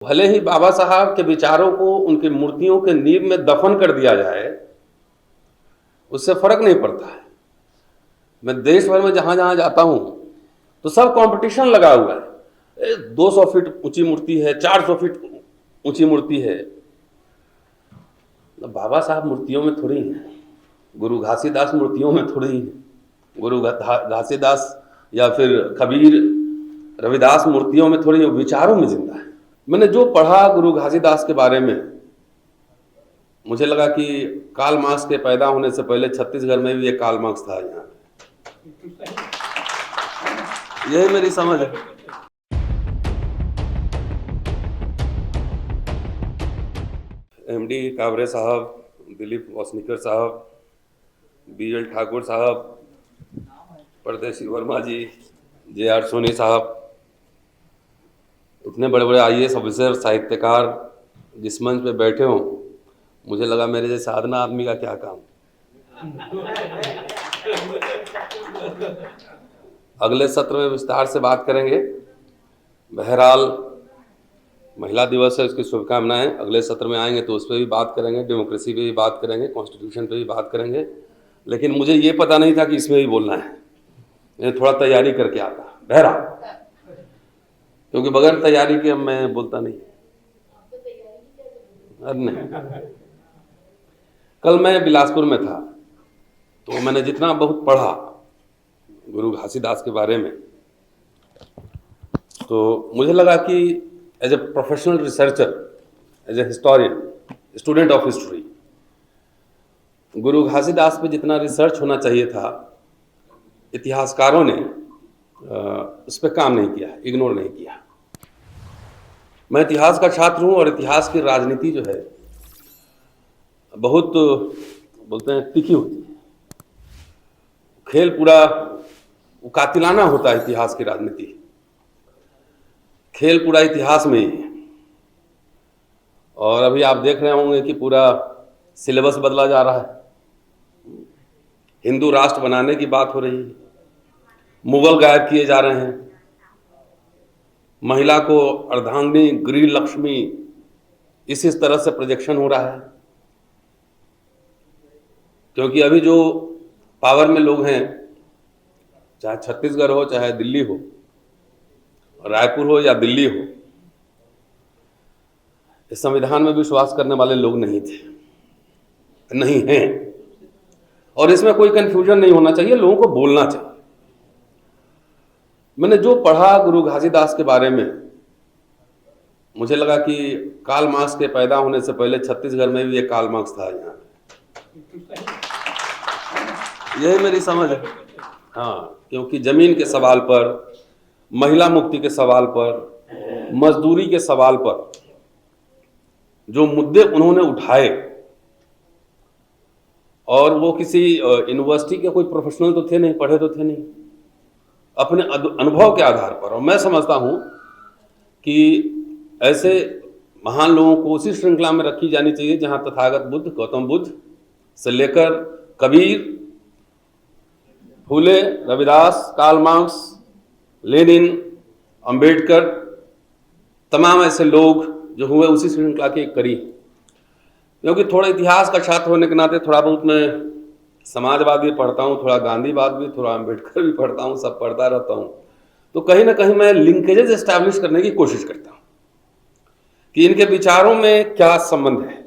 भले ही बाबा साहब के विचारों को उनकी मूर्तियों के नींव में दफन कर दिया जाए, उससे फर्क नहीं पड़ता है। मैं देश भर में जहां जहां जाता हूं तो सब कंपटीशन लगा हुआ है। 200 फीट ऊंची मूर्ति है, 400 फीट ऊंची मूर्ति है। बाबा साहब मूर्तियों में थोड़ी है, गुरु घासीदास मूर्तियों में थोड़ी है। गुरु घासीदास या फिर कबीर रविदास मूर्तियों में थोड़ी, विचारों में जिंदा है। मैंने जो पढ़ा गुरु घासीदास के बारे में, मुझे लगा कि कार्ल मार्क्स के पैदा होने से पहले छत्तीसगढ़ में भी एक कार्ल मार्क्स था। यहाँ यही मेरी समझ है। एमडी कावरे साहब, दिलीप वासनिकर साहब, बीएल ठाकुर साहब, परदेसी वर्मा जी, जे.आर. सोनी साहब, इतने बड़े बड़े आईएएस ऑफिसर, साहित्यकार जिस मंच पे बैठे हों, मुझे लगा मेरे जैसे साधना आदमी का क्या काम। अगले सत्र में विस्तार से बात करेंगे। बहरहाल महिला दिवस है, उसकी शुभकामनाएं। अगले सत्र में आएंगे तो उस पर भी बात करेंगे, डेमोक्रेसी पे भी बात करेंगे, कॉन्स्टिट्यूशन पे भी बात करेंगे। लेकिन मुझे ये पता नहीं था कि इसमें भी बोलना है। मैं थोड़ा तैयारी करके आता, बहरहाल, क्योंकि बगैर तैयारी के मैं बोलता नहीं। अरे नहीं, कल मैं बिलासपुर में था तो मैंने जितना बहुत पढ़ा गुरु घासीदास के बारे में, तो मुझे लगा कि as a professional researcher, as a historian, student of history, Guru Ghasidas पे जितना रिसर्च होना चाहिए था, इतिहासकारों ने उस पर काम नहीं किया, इग्नोर नहीं किया। मैं इतिहास का छात्र हूँ और इतिहास की राजनीति जो है बहुत, बोलते हैं, तीखी होती है। खेल पूरा कातिलाना होता है। इतिहास की राजनीति, खेल पूरा इतिहास में ही है। और अभी आप देख रहे होंगे कि पूरा सिलेबस बदला जा रहा है। हिंदू राष्ट्र बनाने की बात हो रही है, मुगल गायब किए जा रहे हैं, महिला को अर्धांगिनी, गृह लक्ष्मी, इस तरह से प्रोजेक्शन हो रहा है। क्योंकि अभी जो पावर में लोग हैं, चाहे छत्तीसगढ़ हो, चाहे दिल्ली हो, रायपुर हो या दिल्ली हो, इस संविधान में विश्वास करने वाले लोग नहीं थे, नहीं हैं। और इसमें कोई कंफ्यूजन नहीं होना चाहिए, लोगों को बोलना चाहिए। मैंने जो पढ़ा गुरु घासीदास के बारे में, मुझे लगा कि कार्ल मार्क्स के पैदा होने से पहले छत्तीसगढ़ में भी एक कार्ल मार्क्स था। यहाँ यही मेरी समझ है। हाँ, क्योंकि जमीन के सवाल पर, महिला मुक्ति के सवाल पर, मजदूरी के सवाल पर जो मुद्दे उन्होंने उठाए, और वो किसी यूनिवर्सिटी के कोई प्रोफेशनल तो थे नहीं, पढ़े तो थे नहीं, अपने अनुभव के आधार पर। और मैं समझता हूं कि ऐसे महान लोगों को उसी श्रृंखला में रखी जानी चाहिए जहां तथागत बुद्ध, गौतम बुद्ध से लेकर Kabir, Phule, Ravidas, Karl Marx, Lenin, Ambedkar, तमाम ऐसे लोग जो हुए उसी श्रृंखला के करीब। क्योंकि थोड़ा इतिहास का छात्र होने के नाते थोड़ा बहुत मैं समाजवाद भी पढ़ता हूँ, थोड़ा गांधीवाद भी, थोड़ा अंबेडकर भी पढ़ता हूँ, सब पढ़ता रहता हूँ। तो कहीं ना कहीं मैं लिंकेजेस एस्टैब्लिश करने की कोशिश करता हूँ कि इनके विचारों में क्या संबंध है।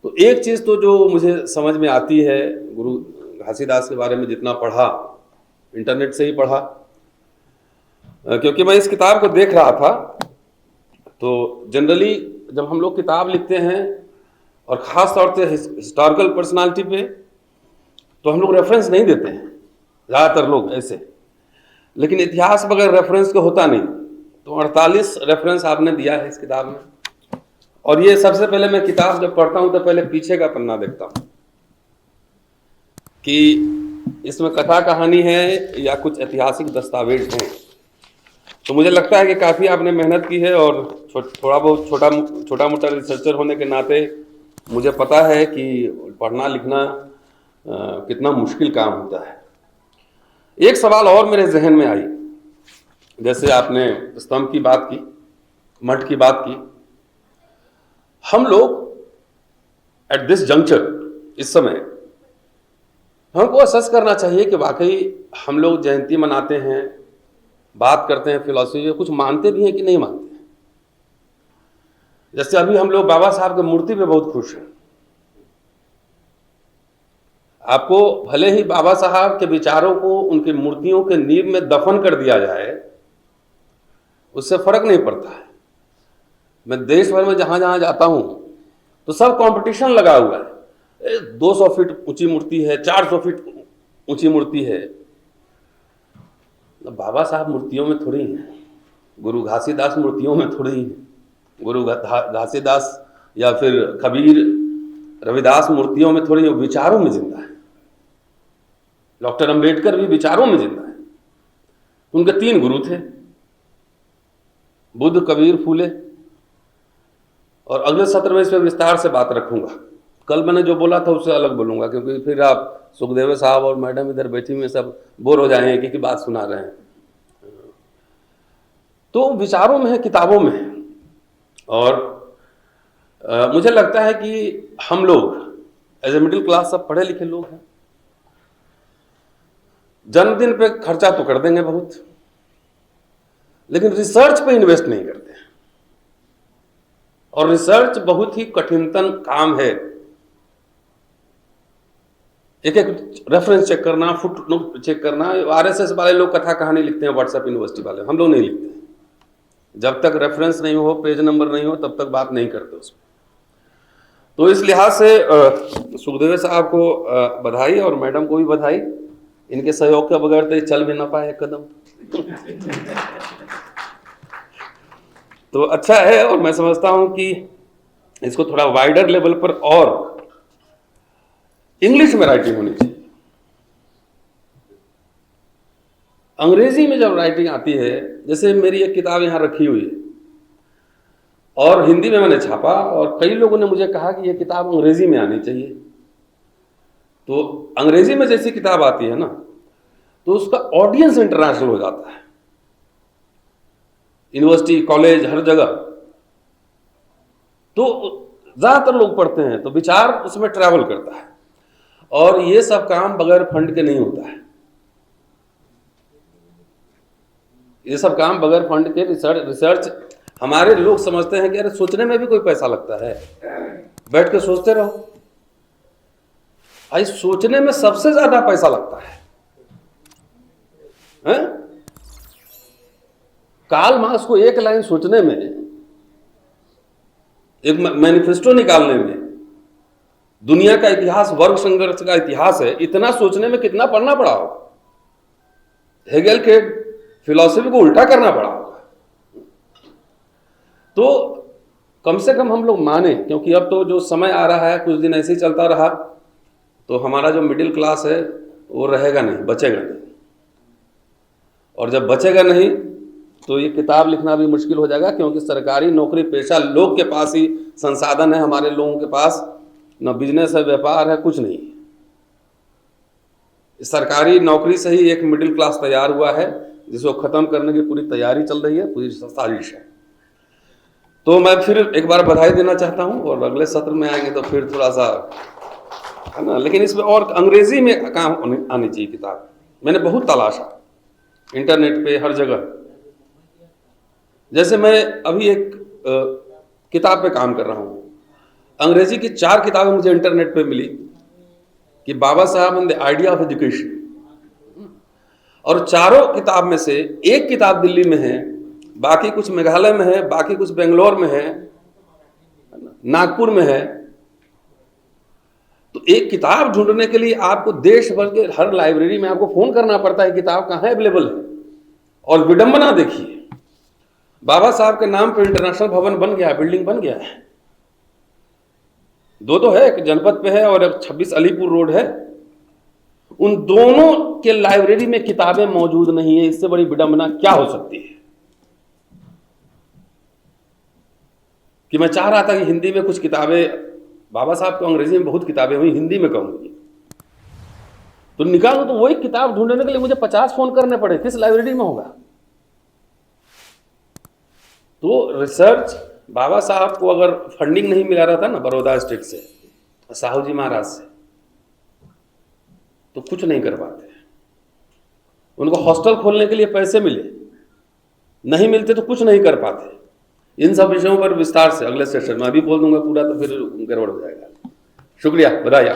तो एक चीज़ तो जो मुझे समझ में आती है, गुरु घासीदास के बारे में जितना पढ़ा, इंटरनेट से ही पढ़ा, क्योंकि मैं इस किताब को देख रहा था। तो जनरली जब हम लोग किताब लिखते हैं, और ख़ास तौर से हिस्टोरिकल पर्सनालिटी पे, तो हम लोग रेफरेंस नहीं देते हैं, ज़्यादातर लोग ऐसे। लेकिन इतिहास बगैर रेफरेंस के होता नहीं। तो 48 रेफरेंस आपने दिया है इस किताब में। और ये सबसे पहले मैं किताब जब पढ़ता हूँ तो पहले पीछे का पन्ना देखता हूँ कि इसमें कथा कहानी है या कुछ ऐतिहासिक दस्तावेज हैं। तो मुझे लगता है कि काफ़ी आपने मेहनत की है, और थोड़ा बहुत छोटा मोटा रिसर्चर होने के नाते मुझे पता है कि पढ़ना लिखना कितना मुश्किल काम होता है। एक सवाल और मेरे जहन में आई, जैसे आपने स्तंभ की बात की, मठ की बात की। हम लोग एट दिस जंक्चर, इस समय हमको असेस करना चाहिए कि वाकई हम लोग जयंती मनाते हैं, बात करते हैं फिलॉसफी, कुछ मानते भी हैं कि नहीं मानते हैं। जैसे अभी हम लोग बाबा साहब की मूर्ति पे बहुत खुश हैं। आपको भले ही बाबा साहब के विचारों को उनकी मूर्तियों के नींव में दफन कर दिया जाए, उससे फर्क नहीं पड़ता है। मैं देश भर में जहां जहां जाता हूं तो सब कंपटीशन लगा हुआ है। 200 फीट ऊंची मूर्ति है, 400 फीट ऊंची मूर्ति है। बाबा साहब मूर्तियों में थोड़ी है, गुरु घासीदास मूर्तियों में थोड़ी है, गुरु घासीदास या फिर कबीर रविदास मूर्तियों में थोड़ी, विचारों में जिंदा है। डॉक्टर अंबेडकर भी विचारों में जिंदा है। उनके 3 गुरु थे, बुद्ध, कबीर, फूले। और अगले सत्र में इस पर विस्तार से बात रखूंगा। कल मैंने जो बोला था उससे अलग बोलूंगा, क्योंकि फिर आप सुखदेव साहब और मैडम इधर बैठी में सब बोर हो जाएंगे कि बात सुना रहे हैं। तो विचारों में है, किताबों में है। और मुझे लगता है कि हम लोग एज ए मिडिल क्लास सब पढ़े लिखे लोग हैं। जन्मदिन पे खर्चा तो कर देंगे बहुत, लेकिन रिसर्च पे इन्वेस्ट नहीं करते। और रिसर्च बहुत ही कठिनतम काम है। एक एक रेफरेंस चेक करना, फुटनोट चेक करना। आरएसएस वाले लोग कथा कहानी लिखते हैं, व्हाट्सएप यूनिवर्सिटी वाले, हम लोग नहीं लिखते हैं। जब तक रेफरेंस नहीं हो, पेज नंबर नहीं हो, तब तक बात नहीं करते उसमें। तो इस लिहाज से सुखदेव साहब को बधाई और मैडम को भी बधाई। इनके सहयोग के बगैर तो चल भी ना पाए एक कदम। तो अच्छा है, और मैं समझता हूं कि इसको थोड़ा वाइडर लेवल पर और इंग्लिश में राइटिंग होनी चाहिए। अंग्रेजी में जब राइटिंग आती है, जैसे मेरी एक किताब यहां रखी हुई है और हिंदी में मैंने छापा, और कई लोगों ने मुझे कहा कि यह किताब अंग्रेजी में आनी चाहिए। तो अंग्रेजी में जैसी किताब आती है ना, तो उसका ऑडियंस इंटरनेशनल हो जाता है। यूनिवर्सिटी, कॉलेज, हर जगह तो ज्यादातर लोग पढ़ते हैं, तो विचार उसमें ट्रैवल करता है। और ये सब काम बगैर फंड के नहीं होता है। ये सब काम बगैर फंड के, रिसर्च हमारे लोग समझते हैं कि अरे सोचने में भी कोई पैसा लगता है, बैठ के सोचते रहो। भाई सोचने में सबसे ज्यादा पैसा लगता है। कार्ल मार्क्स को एक लाइन सोचने में, एक मैनिफेस्टो निकालने में, दुनिया का इतिहास, वर्ग संघर्ष का इतिहास है, इतना सोचने में कितना पढ़ना पड़ा होगा। हेगेल के फिलॉसफी को उल्टा करना पड़ा होगा। तो कम से कम हम लोग माने, क्योंकि अब तो जो समय आ रहा है, कुछ दिन ऐसे ही चलता रहा तो हमारा जो मिडिल क्लास है वो रहेगा नहीं, बचेगा नहीं। और जब बचेगा नहीं तो ये किताब लिखना भी मुश्किल हो जाएगा, क्योंकि सरकारी नौकरी पेशा लोग के पास ही संसाधन है, हमारे लोगों के पास न बिजनेस है, व्यापार है, कुछ नहीं। सरकारी नौकरी से ही एक मिडिल क्लास तैयार हुआ है, जिसको खत्म करने की पूरी तैयारी चल रही है, पूरी साजिश है। तो मैं फिर एक बार बधाई देना चाहता हूं, और अगले सत्र में आएंगे तो फिर थोड़ा सा है ना, लेकिन इसमें और अंग्रेजी में काम आनी चाहिए किताब। मैंने बहुत तलाशा इंटरनेट पे, हर जगह। जैसे मैं अभी एक किताब पे काम कर रहा हूं, अंग्रेजी की 4 किताबें मुझे इंटरनेट पे मिली कि बाबा साहब and the idea of education, और चारों किताब में से एक किताब दिल्ली में है, बाकी कुछ मेघालय में है, बाकी कुछ बेंगलोर में है, नागपुर में है। तो एक किताब ढूंढने के लिए आपको देश भर के हर लाइब्रेरी में आपको फोन करना पड़ता है, किताब कहां अवेलेबल है। और विडंबना देखिए, बाबा साहब के नाम पर इंटरनेशनल भवन बन गया, बिल्डिंग बन गया है। 2 तो है, एक जनपद पे है और एक 26 अलीपुर रोड है। उन दोनों के लाइब्रेरी में किताबें मौजूद नहीं है। इससे बड़ी विडंबना क्या हो सकती है? कि मैं चाह रहा था कि हिंदी में कुछ किताबें, बाबा साहब को अंग्रेजी में बहुत किताबें हुई, हिंदी में कहूंगी तो निकालूं, तो वही किताब ढूंढने के लिए मुझे 50 फोन करने पड़े। किस लाइब्रेरी में होगा? तो रिसर्च बाबा साहब को अगर फंडिंग नहीं मिला रहा था ना बड़ौदा स्टेट से, साहू जी महाराज से, तो कुछ नहीं कर पाते। उनको हॉस्टल खोलने के लिए पैसे मिले, नहीं मिलते तो कुछ नहीं कर पाते। इन सब विषयों पर विस्तार से अगले सेशन में, अभी बोल दूंगा पूरा तो फिर गड़बड़ हो जाएगा। शुक्रिया, बधाई।